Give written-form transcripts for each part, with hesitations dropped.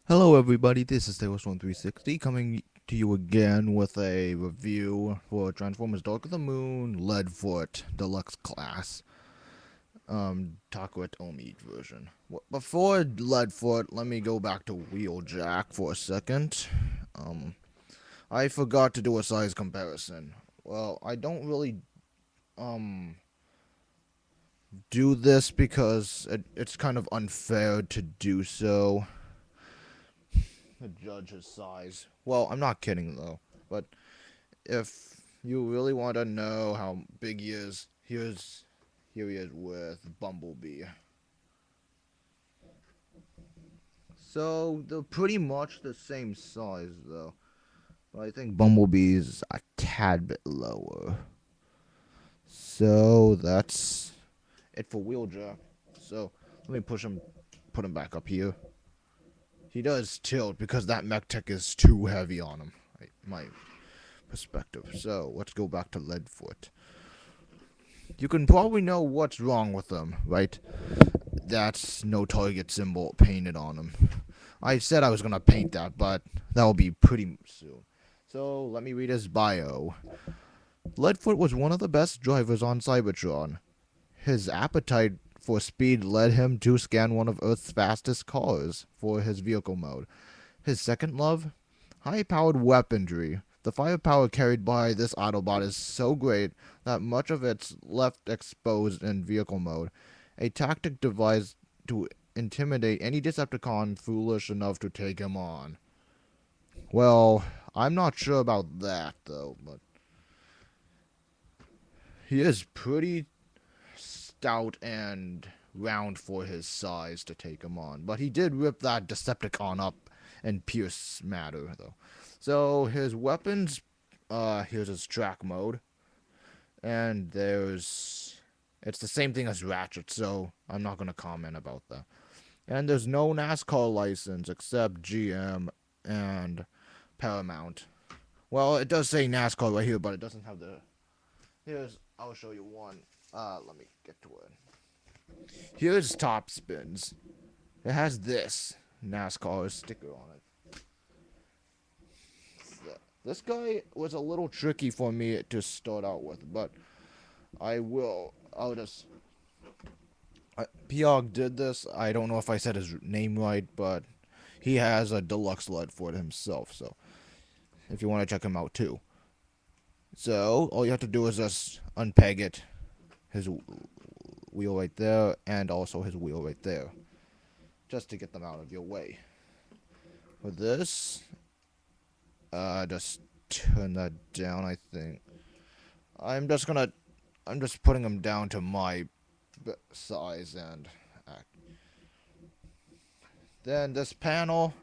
Hello everybody, this is Taylor1360 coming to you again with a review for Transformers Dark of the Moon Leadfoot Deluxe Class Takuet Omi version. Before Leadfoot, let me go back to Wheeljack for a second. Um, I forgot to do a size comparison. Well, I don't really um do this because it's kind of unfair to do so. To judge his size. Well, I'm not kidding though. But if you really want to know how big he is, here he is with Bumblebee. So they're pretty much the same size though. But I think Bumblebee's a tad bit lower. So that's it for Wheeljack. So let me put him back up here. He does tilt because that mech tech is too heavy on him. My perspective. So let's go back to Leadfoot. You can probably know what's wrong with him, right? That's no target symbol painted on him. I said I was gonna paint that, but that'll be pretty soon. So let me read his bio. Leadfoot was one of the best drivers on Cybertron. His appetite for speed led him to scan one of Earth's fastest cars for his vehicle mode. His second love? High-powered weaponry. The firepower carried by this Autobot is so great that much of it's left exposed in vehicle mode, a tactic devised to intimidate any Decepticon foolish enough to take him on. Well, I'm not sure about that, though, but he is pretty stout and round for his size to take him on. But he did rip that Decepticon up and pierce matter, though. So his weapons, here's his track mode, and it's the same thing as Ratchet, so I'm not gonna comment about that. And there's no NASCAR license except GM and Paramount. Well, it does say NASCAR right here, but it doesn't have the. I'll show you one. Let me get to it. Here's Top Spins. It has this NASCAR sticker on it. This guy was a little tricky for me to start out with, but I'll just. Piog did this. I don't know if I said his name right, but he has a deluxe LUD for it himself, so if you want to check him out too. So, all you have to do is just unpeg it. His wheel right there, and also his wheel right there. Just to get them out of your way. For this, just turn that down, I think. I'm just gonna, I'm just putting them down to my size and then this panel,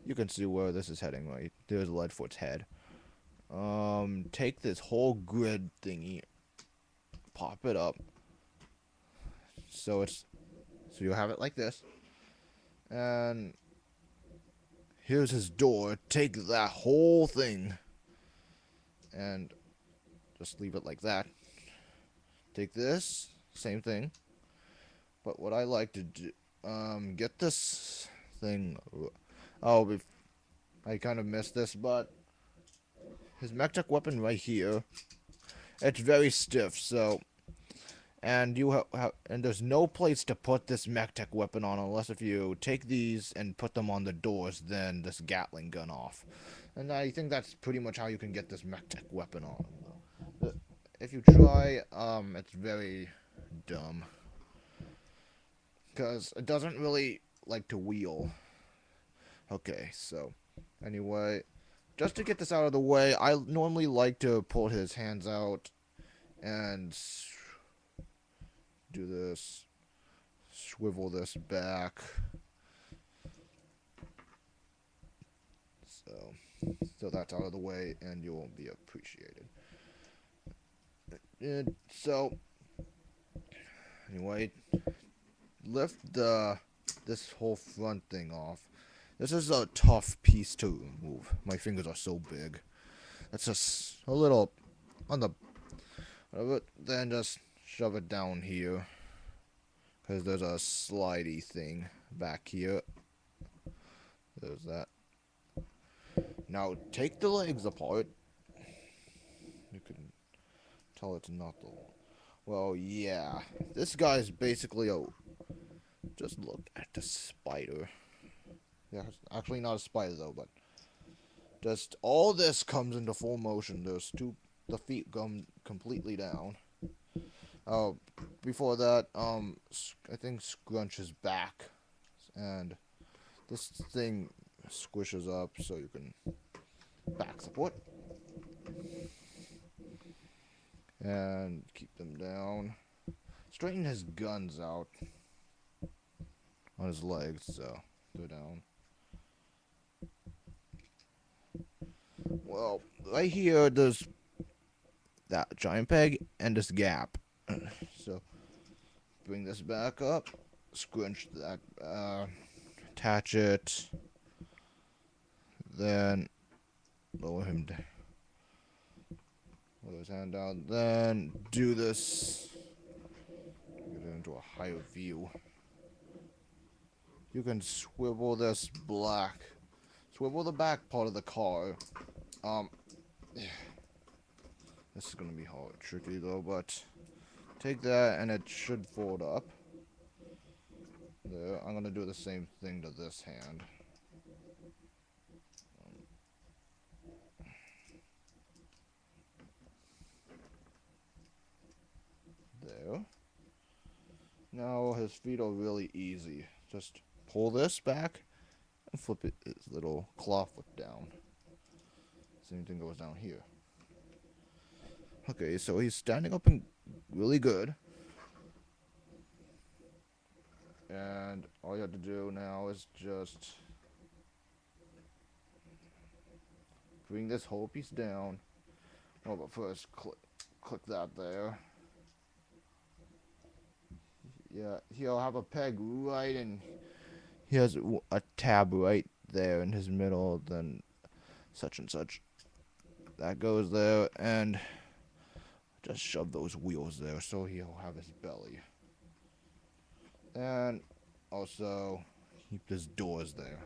you can see where this is heading, right? There's Leadfoot's head. Take this whole grid thingy, pop it up, so you have it like this, and here's his door. Take that whole thing, and just leave it like that. Take this, same thing, but what I like to do, get this thing. Oh, I kind of missed this, but his MechTech weapon right here, it's very stiff, so and and there's no place to put this MechTech weapon on unless if you take these and put them on the doors, then this Gatling gun off. And I think that's pretty much how you can get this MechTech weapon on. If you try, it's very dumb because it doesn't really like to wheel. Okay, so anyway, just to get this out of the way, I normally like to pull his hands out and do this, swivel this back. So, so that's out of the way, and you will be appreciated. And so, anyway, lift this whole front thing off. This is a tough piece to remove. My fingers are so big. It's just a little on the. Then just shove it down here, because there's a slidey thing back here. There's that. Now take the legs apart. You can tell it's not the... Well, yeah. This guy's basically a... Just look at the spider. Yeah, it's actually not a spider though, but... Just all this comes into full motion. The feet come completely down. Oh, before that, I think scrunch his back. And this thing squishes up so you can back support. And keep them down. Straighten his guns out on his legs, so they're down. Well, right here, there's that giant peg and this gap. So, bring this back up, scrunch that, attach it, then lower him down. Lower his hand down, then do this. Get it into a higher view. You can swivel this swivel the back part of the car. This is gonna be hard, tricky though, but take that and it should fold up. There, I'm gonna do the same thing to this hand. There. Now his feet are really easy. Just pull this back and flip it, his little claw foot down. Same thing goes down here. Okay, so he's standing up and really good. And all you have to do now is just bring this whole piece down. Well, but first click that there. Yeah, he'll have a peg right in. He has a tab right there in his middle, then such and such. That goes there, and just shove those wheels there so he'll have his belly. And also keep his doors there.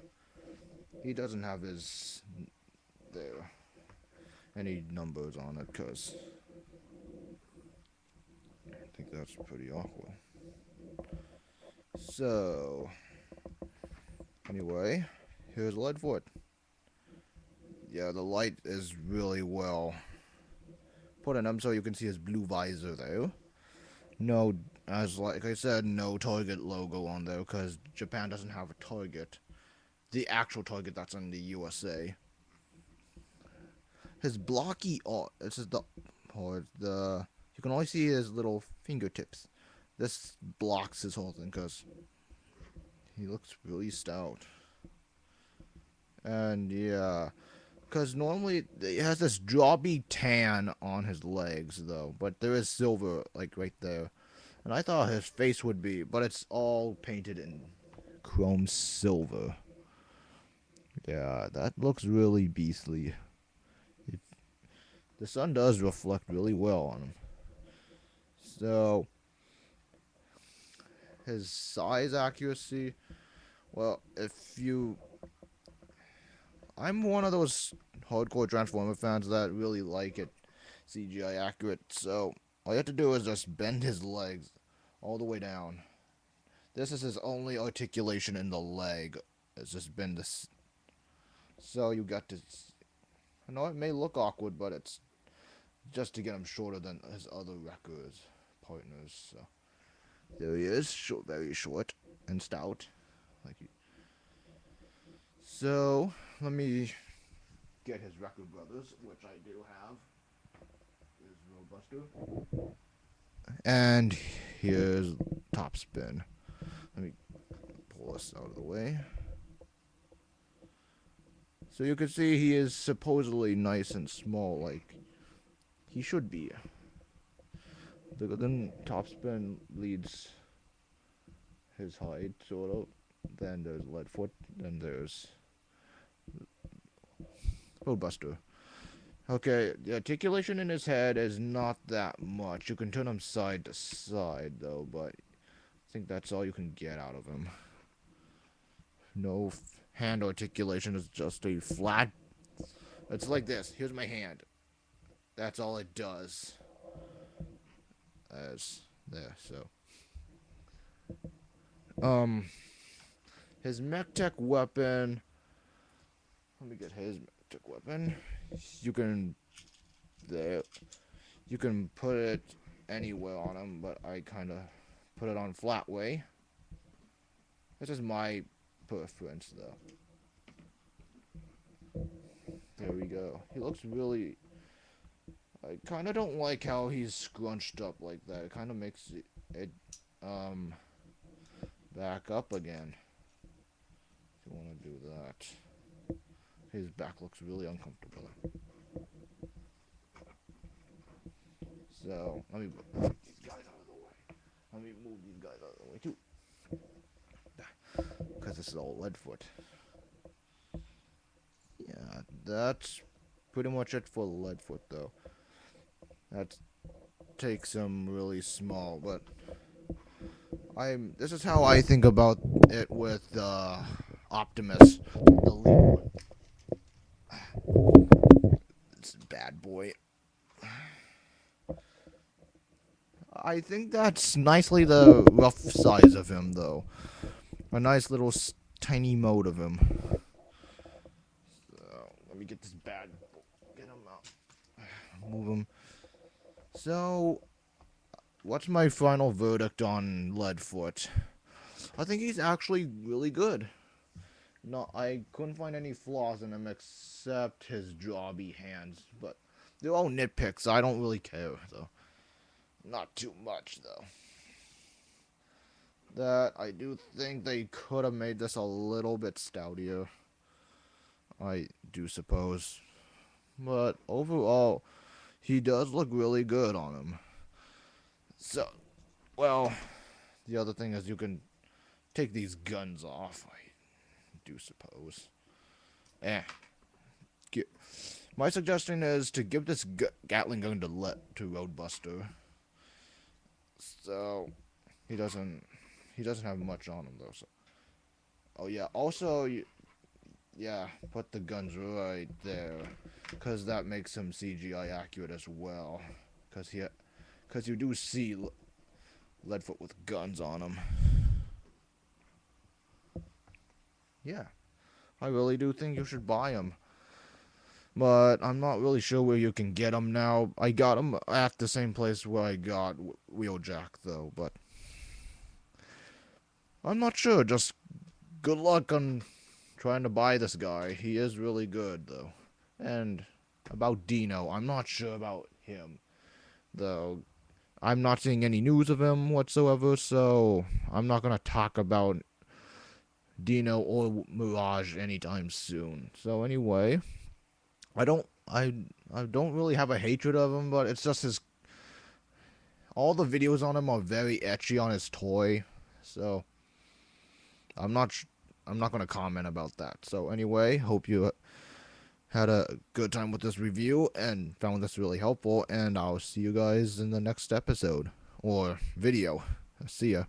He doesn't have his there any numbers on it because I think that's pretty awkward. So anyway, here's Leadfoot. Yeah, the light is really well put in him so you can see his blue visor there. No, as like I said, no Target logo on there because Japan doesn't have a Target. The actual Target that's in the USA. His blocky art. This is the you can only see his little fingertips. This blocks his whole thing because he looks really stout. And yeah, because normally he has this jobby tan on his legs though, but there is silver like right there. And I thought his face would be, but it's all painted in chrome silver. Yeah, that looks really beastly. The sun does reflect really well on him. So, his size accuracy, well, I'm one of those hardcore Transformer fans that really like it CGI accurate, so all you have to do is just bend his legs all the way down. This is his only articulation in the leg. It's just bend this. So you got to... I know it may look awkward, but it's just to get him shorter than his other records partners. So there he is, very short and stout. So let me get his record brothers, which I do have. Here's Robuster. And here's Top Spin. Let me pull this out of the way. So you can see he is supposedly nice and small, like he should be. Then Top Spin leads his height, sort of. Then there's Leadfoot. Then there's Roadbuster. Okay, the articulation in his head is not that much. You can turn him side to side, though, but I think that's all you can get out of him. No hand articulation is just a flat. It's like this. Here's my hand. That's all it does. As there, so. His mech tech weapon. Let me get his mech tech weapon. You can put it anywhere on him, but I kind of put it on flat way. This is my preference, though. There we go. He looks really. I kind of don't like how he's scrunched up like that. It kind of makes it back up again. If you want to do that. His back looks really uncomfortable. So, let me move these guys out of the way. Let me move these guys out of the way, too. Because this is all Leadfoot. Yeah, that's pretty much it for Leadfoot, though. That takes him really small, but this is how I think about it with Optimus, the Leadfoot. This bad boy. I think that's nicely the rough size of him, though. A nice little tiny mode of him. So, let me get this bad boy. Get him out. Move him. So, what's my final verdict on Leadfoot? I think he's actually really good. No, I couldn't find any flaws in him except his jobby hands, but they're all nitpicks, so I don't really care, though. Not too much, though. That I do think they could have made this a little bit stoutier. I do suppose. But overall, he does look really good on him. So, well, the other thing is you can take these guns off. I do suppose. My suggestion is to give this Gatling gun to Roadbuster. So he doesn't have much on him though. So. Oh yeah. Also, yeah, put the guns right there, cause that makes him CGI accurate as well. Cause you do see Leadfoot with guns on him. Yeah, I really do think you should buy him. But I'm not really sure where you can get them now. I got them at the same place where I got Wheeljack, though, but I'm not sure. Just good luck on trying to buy this guy. He is really good, though. And about Dino, I'm not sure about him, though. I'm not seeing any news of him whatsoever, so I'm not going to talk about Dino or Mirage anytime soon. So anyway, I don't really have a hatred of him, but it's just all the videos on him are very etchy on his toy, so I'm not going to comment about that. So anyway, hope you had a good time with this review and found this really helpful, and I'll see you guys in the next episode or video. See ya.